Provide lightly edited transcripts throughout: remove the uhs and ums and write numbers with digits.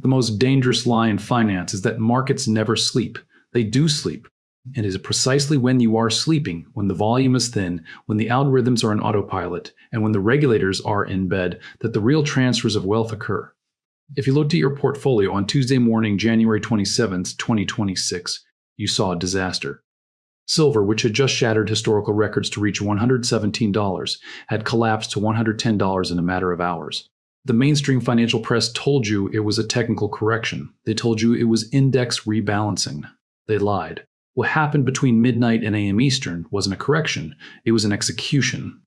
The most dangerous lie in finance is that markets never sleep. They do sleep. And it is precisely when you are sleeping, when the volume is thin, when the algorithms are on autopilot, and when the regulators are in bed, that the real transfers of wealth occur. If you looked at your portfolio on Tuesday morning, January 27th, 2026, you saw a disaster. Silver, which had just shattered historical records to reach $117, had collapsed to $110 in a matter of hours. The mainstream financial press told you it was a technical correction. They told you it was index rebalancing. They lied. What happened between midnight and AM Eastern wasn't a correction, it was an execution.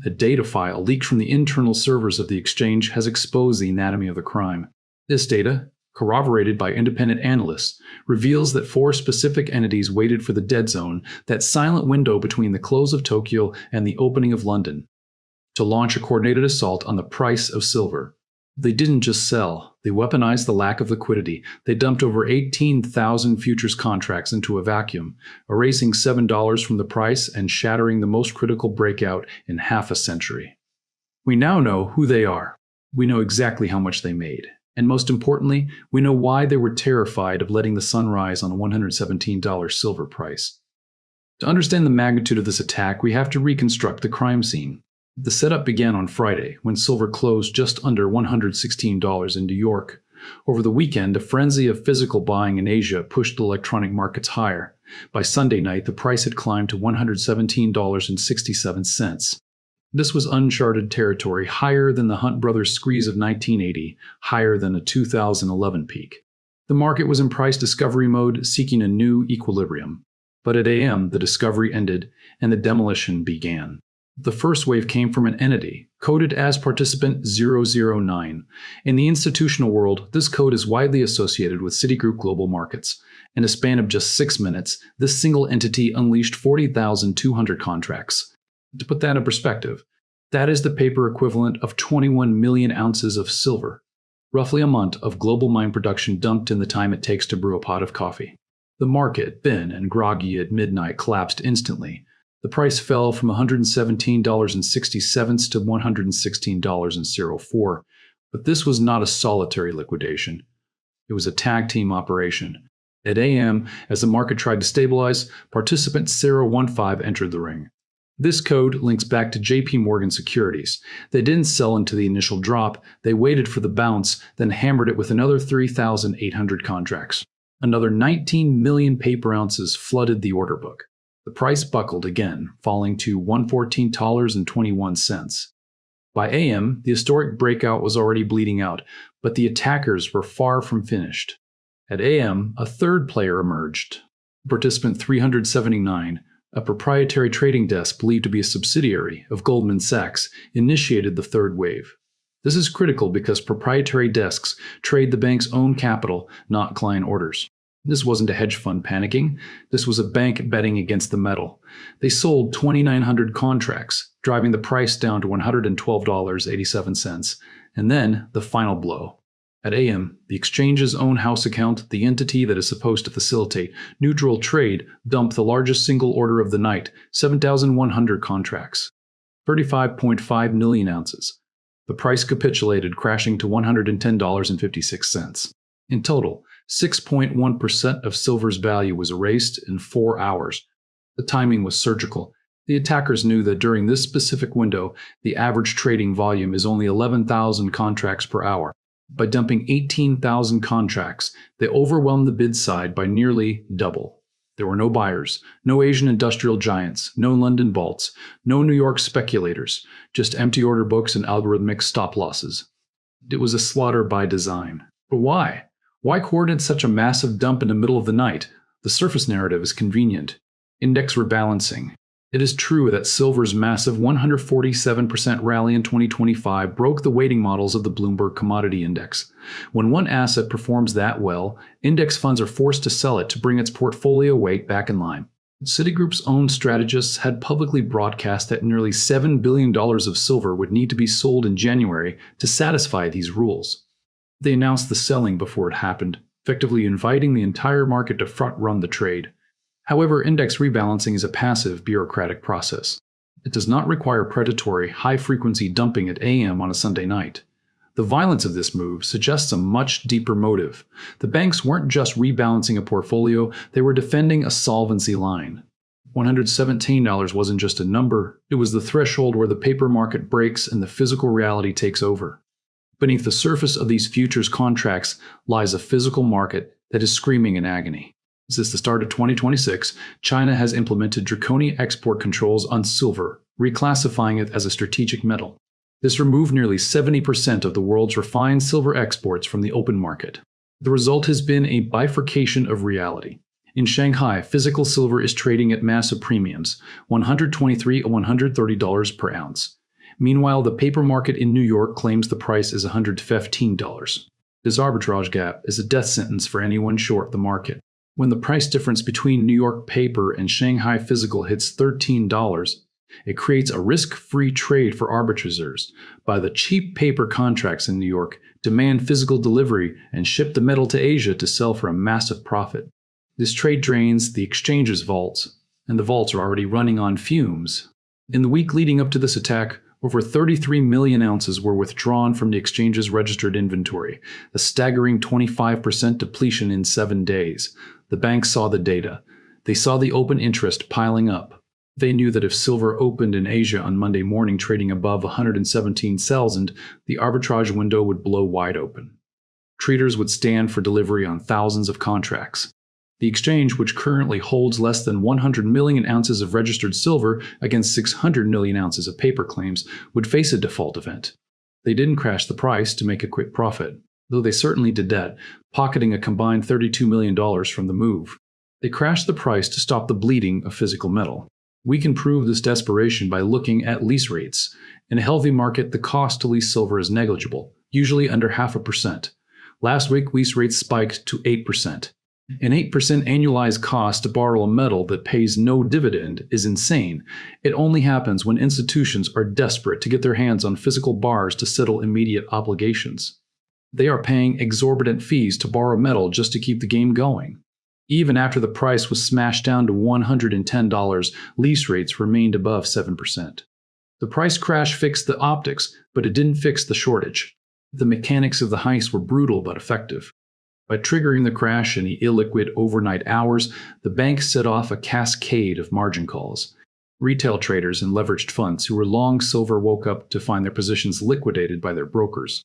A data file leaked from the internal servers of the exchange has exposed the anatomy of the crime. This data, corroborated by independent analysts, reveals that 4 specific entities waited for the dead zone, that silent window between the close of Tokyo and the opening of London, to launch a coordinated assault on the price of silver. They didn't just sell, they weaponized the lack of liquidity. They dumped over 18,000 futures contracts into a vacuum, erasing $7 from the price and shattering the most critical breakout in half a century. We now know who they are. We know exactly how much they made. And most importantly, we know why they were terrified of letting the sun rise on a $117 silver price. To understand the magnitude of this attack, we have to reconstruct the crime scene. The setup began on Friday, when silver closed just under $116 in New York. Over the weekend, a frenzy of physical buying in Asia pushed the electronic markets higher. By Sunday night, the price had climbed to $117.67. This was uncharted territory, higher than the Hunt Brothers squeeze of 1980, higher than a 2011 peak. The market was in price discovery mode, seeking a new equilibrium. But at AM, the discovery ended, and the demolition began. The first wave came from an entity, coded as participant 009. In the institutional world, this code is widely associated with Citigroup Global Markets. In a span of just 6 minutes, this single entity unleashed 40,200 contracts. To put that in perspective, that is the paper equivalent of 21 million ounces of silver, roughly a month of global mine production dumped in the time it takes to brew a pot of coffee. The market, thin and groggy at midnight, collapsed instantly. The price fell from $117.67 to $116.04, but this was not a solitary liquidation. It was a tag team operation. At AM, as the market tried to stabilize, participant 015 entered the ring. This code links back to JP Morgan Securities. They didn't sell into the initial drop, they waited for the bounce, then hammered it with another 3,800 contracts. Another 19 million paper ounces flooded the order book. The price buckled again, falling to $114.21. By AM, the historic breakout was already bleeding out, but the attackers were far from finished. At AM, a third player emerged. Participant 379, a proprietary trading desk believed to be a subsidiary of Goldman Sachs, initiated the third wave. This is critical because proprietary desks trade the bank's own capital, not client orders. This wasn't a hedge fund panicking. This was a bank betting against the metal. They sold 2,900 contracts, driving the price down to $112.87. And then, the final blow. At AM, the exchange's own house account, the entity that is supposed to facilitate neutral trade, dumped the largest single order of the night, 7,100 contracts, 35.5 million ounces. The price capitulated, crashing to $110.56. In total, 6.1% of silver's value was erased in 4 hours. The timing was surgical. The attackers knew that during this specific window, the average trading volume is only 11,000 contracts per hour. By dumping 18,000 contracts, they overwhelmed the bid side by nearly double. There were no buyers, no Asian industrial giants, no London vaults, no New York speculators, just empty order books and algorithmic stop losses. It was a slaughter by design. But why? Why coordinate such a massive dump in the middle of the night? The surface narrative is convenient. Index rebalancing. It is true that silver's massive 147% rally in 2025 broke the weighting models of the Bloomberg Commodity Index. When one asset performs that well, index funds are forced to sell it to bring its portfolio weight back in line. Citigroup's own strategists had publicly broadcast that nearly $7 billion of silver would need to be sold in January to satisfy these rules. They announced the selling before it happened, effectively inviting the entire market to front-run the trade. However, index rebalancing is a passive, bureaucratic process. It does not require predatory, high-frequency dumping at AM on a Sunday night. The violence of this move suggests a much deeper motive. The banks weren't just rebalancing a portfolio, they were defending a solvency line. $117 wasn't just a number, it was the threshold where the paper market breaks and the physical reality takes over. Beneath the surface of these futures contracts lies a physical market that is screaming in agony. Since the start of 2026, China has implemented draconian export controls on silver, reclassifying it as a strategic metal. This removed nearly 70% of the world's refined silver exports from the open market. The result has been a bifurcation of reality. In Shanghai, physical silver is trading at massive premiums, $123 and $130 per ounce. Meanwhile, the paper market in New York claims the price is $115. This arbitrage gap is a death sentence for anyone short the market. When the price difference between New York paper and Shanghai physical hits $13, it creates a risk-free trade for arbitrageurs. Buy the cheap paper contracts in New York, demand physical delivery, and ship the metal to Asia to sell for a massive profit. This trade drains the exchange's vaults, and the vaults are already running on fumes. In the week leading up to this attack, over 33 million ounces were withdrawn from the exchange's registered inventory, a staggering 25% depletion in 7 days. The banks saw the data. They saw the open interest piling up. They knew that if silver opened in Asia on Monday morning trading above 117,000, the arbitrage window would blow wide open. Traders would stand for delivery on thousands of contracts. The exchange, which currently holds less than 100 million ounces of registered silver against 600 million ounces of paper claims, would face a default event. They didn't crash the price to make a quick profit, though they certainly did that, pocketing a combined $32 million from the move. They crashed the price to stop the bleeding of physical metal. We can prove this desperation by looking at lease rates. In a healthy market, the cost to lease silver is negligible, usually under 0.5%. Last week, lease rates spiked to 8%. An 8% annualized cost to borrow a metal that pays no dividend is insane. It only happens when institutions are desperate to get their hands on physical bars to settle immediate obligations. They are paying exorbitant fees to borrow metal just to keep the game going. Even after the price was smashed down to $110, lease rates remained above 7%. The price crash fixed the optics, but it didn't fix the shortage. The mechanics of the heist were brutal but effective. By triggering the crash in the illiquid overnight hours, the bank set off a cascade of margin calls. Retail traders and leveraged funds who were long silver woke up to find their positions liquidated by their brokers.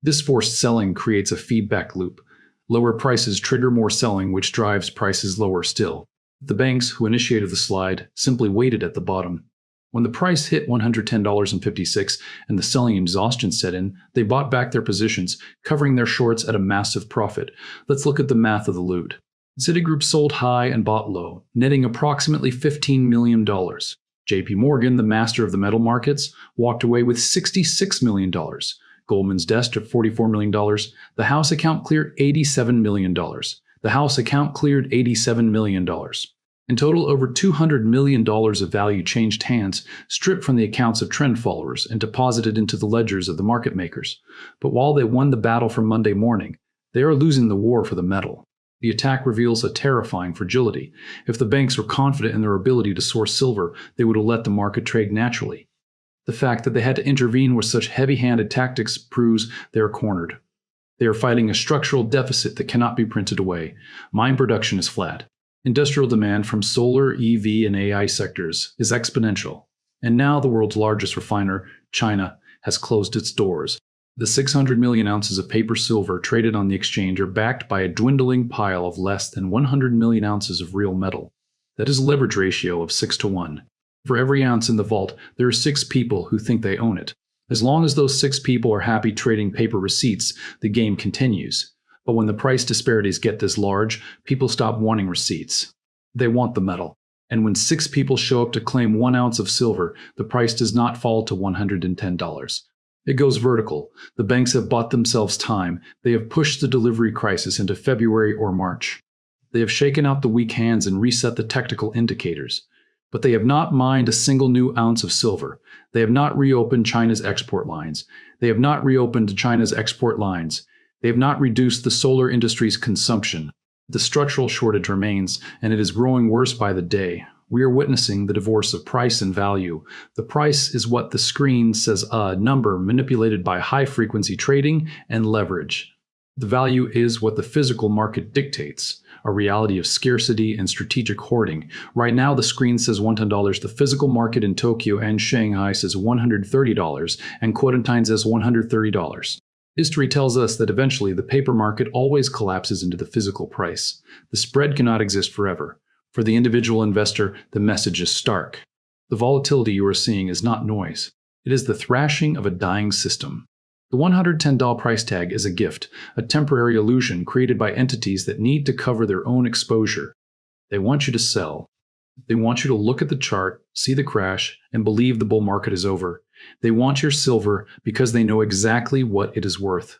This forced selling creates a feedback loop. Lower prices trigger more selling, which drives prices lower still. The banks, who initiated the slide, simply waited at the bottom. When the price hit $110.56 and the selling exhaustion set in, they bought back their positions, covering their shorts at a massive profit. Let's look at the math of the loot. Citigroup sold high and bought low, netting approximately $15 million. JP Morgan, the master of the metal markets, walked away with $66 million. Goldman's desk at $44 million. The house account cleared $87 million. The house account cleared $87 million. In total, over $200 million of value changed hands, stripped from the accounts of trend followers and deposited into the ledgers of the market makers. But while they won the battle for Monday morning, they are losing the war for the metal. The attack reveals a terrifying fragility. If the banks were confident in their ability to source silver, they would have let the market trade naturally. The fact that they had to intervene with such heavy-handed tactics proves they are cornered. They are fighting a structural deficit that cannot be printed away. Mine production is flat. Industrial demand from solar, EV, and AI sectors is exponential. And now the world's largest refiner, China, has closed its doors. The 600 million ounces of paper silver traded on the exchange are backed by a dwindling pile of less than 100 million ounces of real metal. That is a leverage ratio of 6-to-1. For every ounce in the vault, there are 6 people who think they own it. As long as those 6 people are happy trading paper receipts, the game continues. But when the price disparities get this large, people stop wanting receipts. They want the metal. And when 6 people show up to claim 1 ounce of silver, the price does not fall to $110. It goes vertical. The banks have bought themselves time. They have pushed the delivery crisis into February or March. They have shaken out the weak hands and reset the technical indicators. But they have not mined a single new ounce of silver. They have not reopened China's export lines. They have not reopened China's export lines. They have not reduced the solar industry's consumption. The structural shortage remains, and it is growing worse by the day. We are witnessing the divorce of price and value. The price is what the screen says a number manipulated by high-frequency trading and leverage. The value is what the physical market dictates, a reality of scarcity and strategic hoarding. Right now, the screen says $110. The physical market in Tokyo and Shanghai says $130, and Quarantine says $130. History tells us that eventually the paper market always collapses into the physical price. The spread cannot exist forever. For the individual investor, the message is stark. The volatility you are seeing is not noise. It is the thrashing of a dying system. The $110 price tag is a gift, a temporary illusion created by entities that need to cover their own exposure. They want you to sell. They want you to look at the chart, see the crash, and believe the bull market is over. They want your silver because they know exactly what it is worth.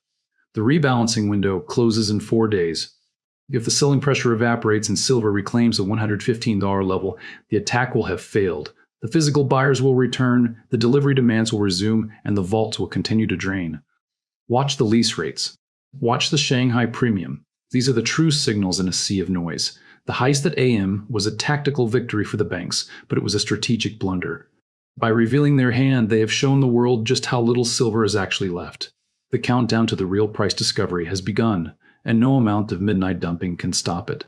The rebalancing window closes in 4 days. If the selling pressure evaporates and silver reclaims the $115 level, the attack will have failed. The physical buyers will return, the delivery demands will resume, and the vaults will continue to drain. Watch the lease rates. Watch the Shanghai premium. These are the true signals in a sea of noise. The heist at AM was a tactical victory for the banks, but it was a strategic blunder. By revealing their hand, they have shown the world just how little silver is actually left. The countdown to the real price discovery has begun, and no amount of midnight dumping can stop it.